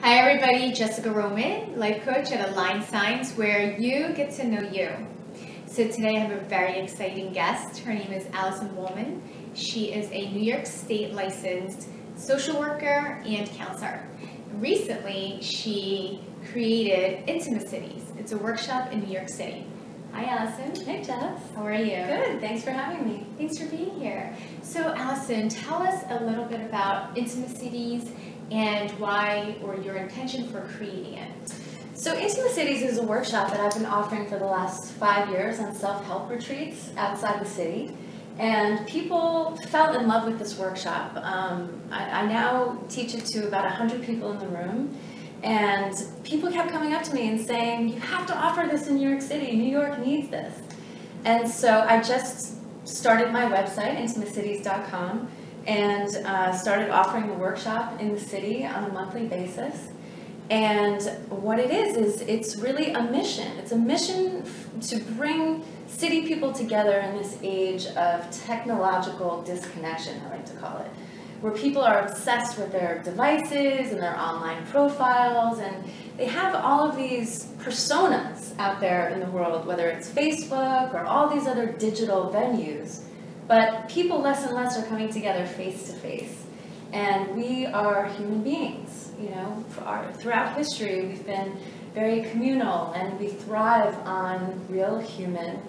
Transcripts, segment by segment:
Hi everybody, Jessica Roman, life coach at Align Signs, where you get to know you. So today I have a very exciting guest. Her name is Alison Bulman. She is a New York State licensed social worker and counselor. Recently, she created Intimacies. It's a workshop in New York City. Hi Alison. Hey Jess. How are you? Good, thanks for having me. Thanks for being here. So Alison, tell us a little bit about Intimacies and why, or your intention for creating it. So Intimacies is a workshop that I've been offering for the last 5 years on self-help retreats outside the city. And people fell in love with this workshop. I now teach it to about 100 people in the room. And people kept coming up to me and saying, you have to offer this in New York City. New York needs this. And so I just started my website, intimacies.com, and started offering the workshop in the city on a monthly basis. And what it is it's really a mission. It's a mission to bring city people together in this age of technological disconnection, I like to call it, where people are obsessed with their devices and their online profiles, and they have all of these personas out there in the world, whether it's Facebook or all these other digital venues. But people less and less are coming together face to face. And we are human beings, you know. Throughout history, we've been very communal, and we thrive on real human,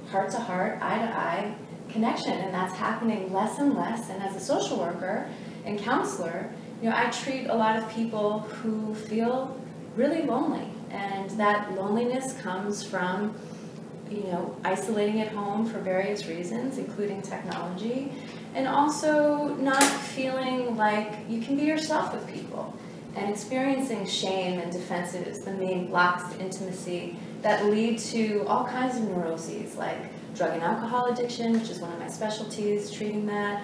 heart-to-heart, eye-to-eye connection, and that's happening less and less. And as a social worker and counselor, you know, I treat a lot of people who feel really lonely, and that loneliness comes from, you know, isolating at home for various reasons, including technology, and also not feeling like you can be yourself with people, and experiencing shame and defenses, the main blocks to intimacy that lead to all kinds of neuroses, like drug and alcohol addiction, which is one of my specialties, treating that,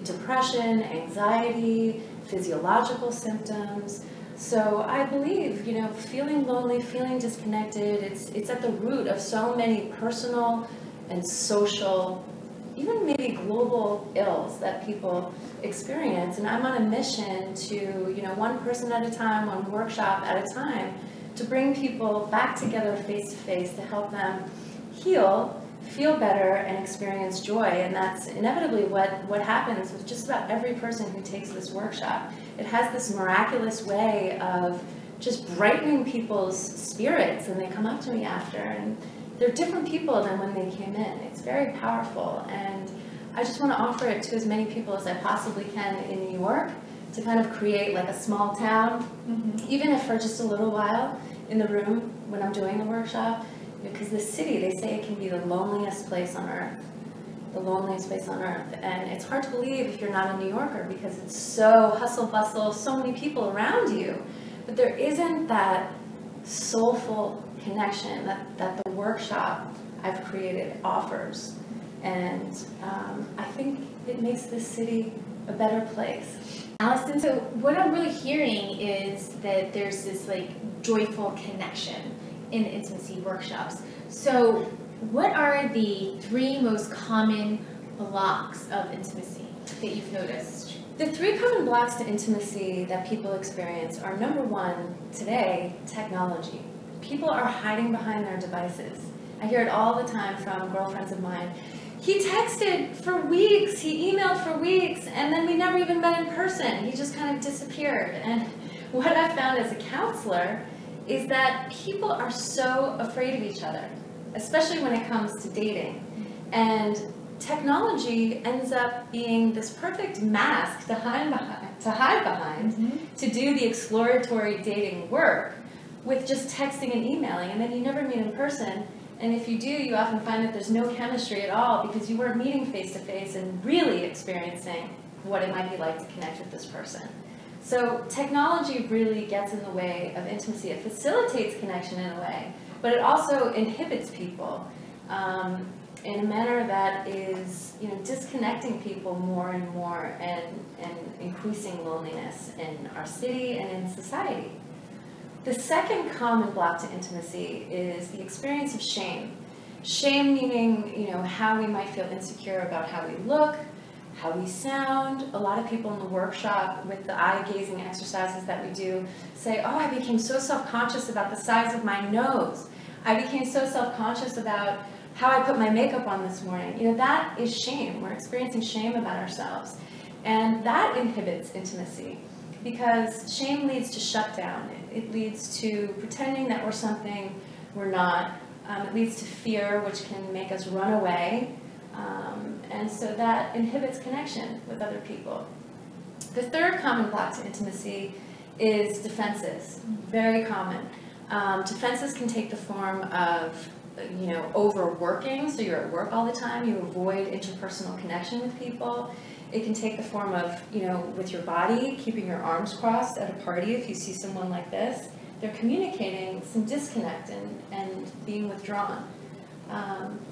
depression, anxiety, physiological symptoms. So I believe, you know, feeling lonely, feeling disconnected, it's at the root of so many personal and social, even maybe global ills that people experience. And I'm on a mission to, you know, one person at a time, one workshop at a time, to bring people back together face to face to help them heal, feel better, and experience joy. And that's inevitably what happens with just about every person who takes this workshop. It has this miraculous way of just brightening people's spirits, and they come up to me after, and they're different people than when they came in. It's very powerful, and I just want to offer it to as many people as I possibly can in New York to kind of create like a small town, even if for just a little while in the room when I'm doing the workshop. Because the city, they say it can be the loneliest place on earth. The loneliest place on earth. And it's hard to believe if you're not a New Yorker, because it's so hustle bustle, so many people around you. But there isn't that soulful connection that the workshop I've created offers. And I think it makes this city a better place. Alison, so what I'm really hearing is that there's this like joyful connection in intimacy workshops. So what are the 3 most common blocks of intimacy that you've noticed? The 3 common blocks to intimacy that people experience are, number 1, today, technology. People are hiding behind their devices. I hear it all the time from girlfriends of mine. He texted for weeks, he emailed for weeks, and then we never even met in person. He just kind of disappeared. And what I've found as a counselor is that people are so afraid of each other, especially when it comes to dating. And technology ends up being this perfect mask to hide behind, to do the exploratory dating work with just texting and emailing, and then you never meet in person. And if you do, you often find that there's no chemistry at all because you weren't meeting face to face and really experiencing what it might be like to connect with this person. So technology really gets in the way of intimacy. It facilitates connection in a way, but it also inhibits people in a manner that is, you know, disconnecting people more and more, and increasing loneliness in our city and in society. The second common block to intimacy is the experience of shame. Shame meaning, you know, how we might feel insecure about how we look, how we sound. A lot of people in the workshop with the eye-gazing exercises that we do say, oh, I became so self-conscious about the size of my nose. I became so self-conscious about how I put my makeup on this morning. You know, that is shame. We're experiencing shame about ourselves. And that inhibits intimacy because shame leads to shutdown. It leads to pretending that we're something we're not. It leads to fear, which can make us run away. And so that inhibits connection with other people. The third common block to intimacy is defenses. Very common. Defenses can take the form of, overworking. So you're at work all the time. You avoid interpersonal connection with people. It can take the form of, with your body, keeping your arms crossed at a party. If you see someone like this, they're communicating some disconnect and being withdrawn.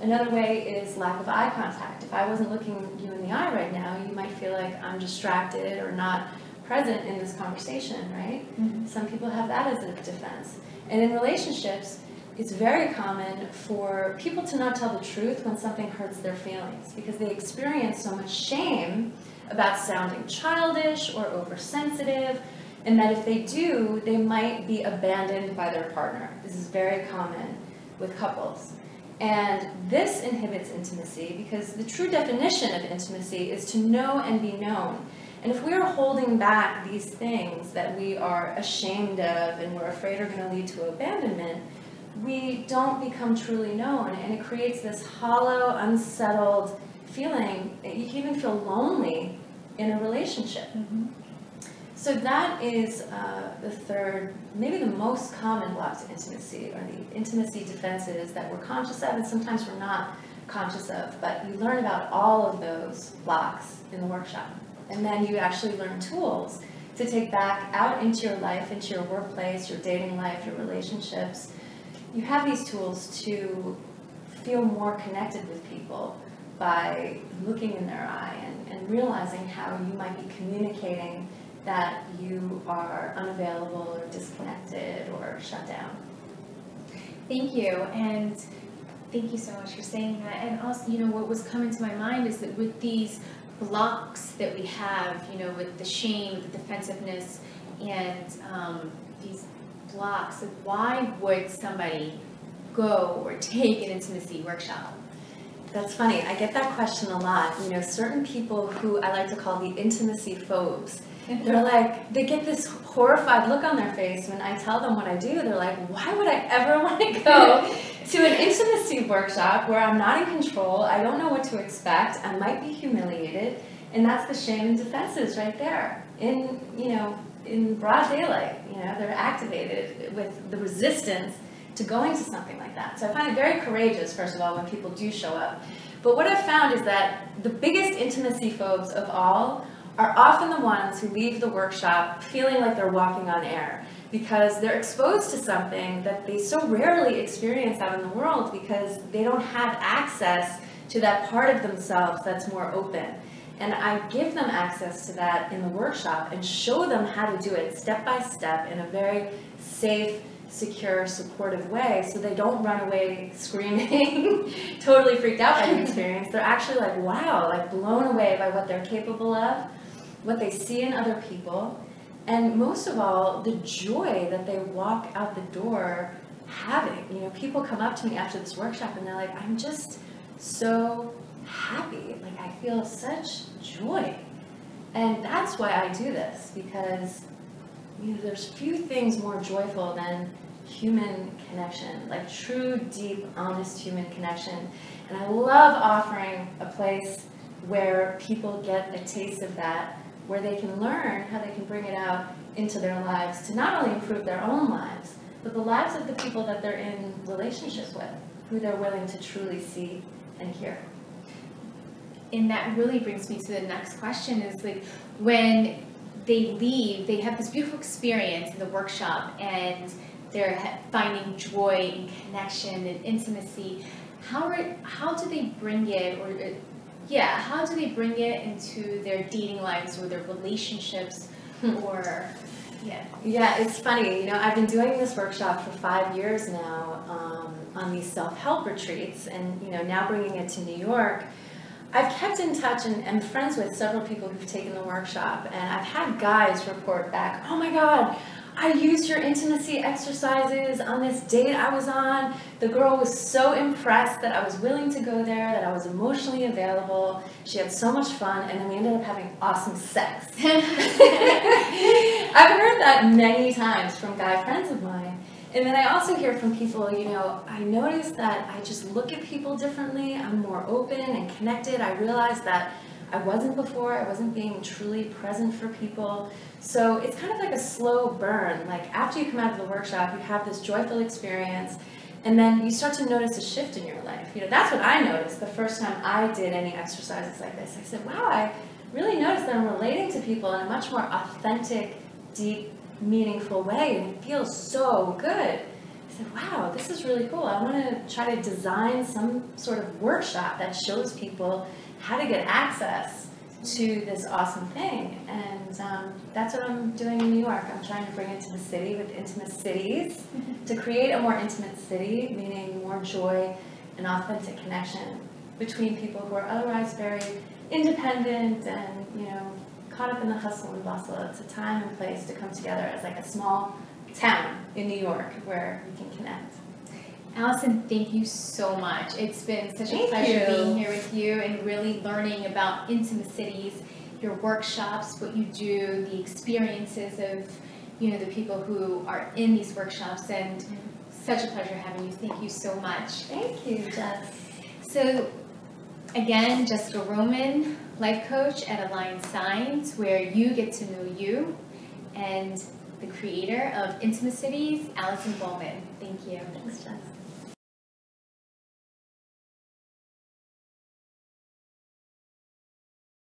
Another way is lack of eye contact. If I wasn't looking you in the eye right now, you might feel like I'm distracted or not present in this conversation, right? Mm-hmm. Some people have that as a defense. And in relationships, it's very common for people to not tell the truth when something hurts their feelings because they experience so much shame about sounding childish or oversensitive, and that if they do, they might be abandoned by their partner. This is very common with couples. And this inhibits intimacy because the true definition of intimacy is to know and be known. And if we are holding back these things that we are ashamed of and we're afraid are going to lead to abandonment, we don't become truly known. And it creates this hollow, unsettled feeling. You can even feel lonely in a relationship. Mm-hmm. So that is the third, maybe the most common block to intimacy, are the intimacy defenses that we're conscious of and sometimes we're not conscious of. But you learn about all of those blocks in the workshop. And then you actually learn tools to take back out into your life, into your workplace, your dating life, your relationships. You have these tools to feel more connected with people by looking in their eye and realizing how you might be communicating that you are unavailable or disconnected or shut down. Thank you, and thank you so much for saying that. And also, what was coming to my mind is that with these blocks that we have, with the shame, the defensiveness, and these blocks, why would somebody go or take an intimacy workshop? That's funny. I get that question a lot. Certain people who I like to call the intimacy phobes, they're like, they get this horrified look on their face when I tell them what I do. They're like, why would I ever want to go to an intimacy workshop where I'm not in control, I don't know what to expect, I might be humiliated, and that's the shame and defenses right there in broad daylight. They're activated with the resistance to going to something like that. So I find it very courageous, first of all, when people do show up. But what I've found is that the biggest intimacy phobes of all are often the ones who leave the workshop feeling like they're walking on air because they're exposed to something that they so rarely experience out in the world because they don't have access to that part of themselves that's more open. And I give them access to that in the workshop and show them how to do it step by step in a very safe, secure, supportive way so they don't run away screaming, totally freaked out by the experience. They're actually like, wow, like blown away by what they're capable of, what they see in other people, and most of all, the joy that they walk out the door having. People come up to me after this workshop and they're like, I'm just so happy. Like, I feel such joy. And that's why I do this, because there's few things more joyful than human connection, like true, deep, honest human connection. And I love offering a place where people get a taste of that, where they can learn how they can bring it out into their lives to not only improve their own lives, but the lives of the people that they're in relationship with, who they're willing to truly see and hear. And that really brings me to the next question is, like, when they leave, they have this beautiful experience in the workshop and they're finding joy and connection and intimacy. How do they bring it, how do they bring it into their dating lives or their relationships Yeah, it's funny. I've been doing this workshop for 5 years now on these self-help retreats, and now bringing it to New York. I've kept in touch and am friends with several people who've taken the workshop, and I've had guys report back, oh my God, I used your intimacy exercises on this date I was on. The girl was so impressed that I was willing to go there, that I was emotionally available. She had so much fun, and then we ended up having awesome sex. I've heard that many times from guy friends of mine. And then I also hear from people, you know, I notice that I just look at people differently. I'm more open and connected. I realize that I wasn't before. I wasn't being truly present for people. So it's kind of like a slow burn. Like after you come out of the workshop, you have this joyful experience, and then you start to notice a shift in your life. You know, that's what I noticed the first time I did any exercises like this. I said, wow, I really noticed that I'm relating to people in a much more authentic, deep, meaningful way, and it feels so good. I said, wow, this is really cool. I want to try to design some sort of workshop that shows people how to get access to this awesome thing. And that's what I'm doing in New York. I'm trying to bring it to the city with Intimate Cities to create a more intimate city, meaning more joy and authentic connection between people who are otherwise very independent and, you know, caught up in the hustle and bustle. It's a time and place to come together as like a small town in New York where we can connect. Alison, thank you so much. It's been such a pleasure being here with you and really learning about Intimate Cities, your workshops, what you do, the experiences of, you know, the people who are in these workshops, and such a pleasure having you. Thank you so much. Thank you, Jess. So, again, Jessica Roman, life coach at Alliance Signs, where you get to know you, and the creator of Intimate Cities, Alison Bulman. Thank you. Thanks, Jess.